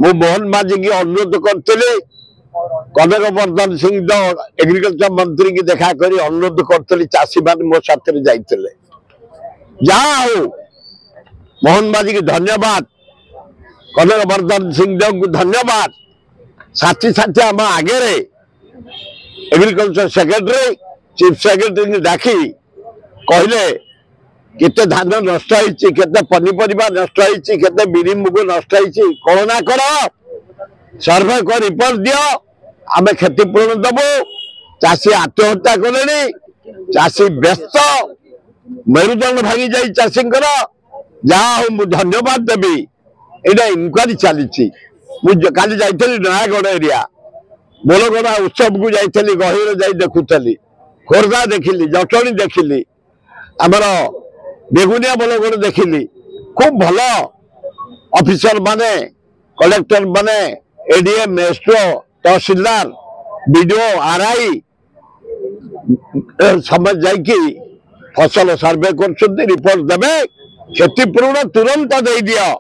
मु मोहन माझी की अनुरोध करी कनक वर्धन सिंह एग्रीकल्चर मंत्री की देखा कर अनुरोध करी चाषी मान मो साथ जाते जहा हो मोहन माझी की धन्यवाद कनक वर्धन सिंह को धन्यवाद साथी साथी आम आगे एग्रीकल्चर सेक्रेटरी चीफ सेक्रेटरी डाकी कहले केते धान नष्ट होते पनीपरिया नष्ट होते बिरी मुग नष्ट कौन ना कर सर्वे कर रिपोर्ट दियो आम क्षतिपूरण दबु चाषी आत्महत्या कले चाषी व्यस्त मेरुदंड भांगी जाई चाषी जहा हूँ धन्यवाद देवी यहाँ इनक्वारी चली काली जाइली नयागढ़ एरिया बोलगड़ा उत्सव को जाइली गहिर जा देखुली खोर्धा देखिली जटणी देखिली आमर बेगुनिया बोलगड़ देखिली खूब भल ऑफिसर माने कलेक्टर माने एडीएम एसडीओ तहसीलदार बीडीओ आरआई समझ जाइकी फसल सर्वे कर रिपोर्ट देवे क्षतिपूरण तुरंत दे दियो।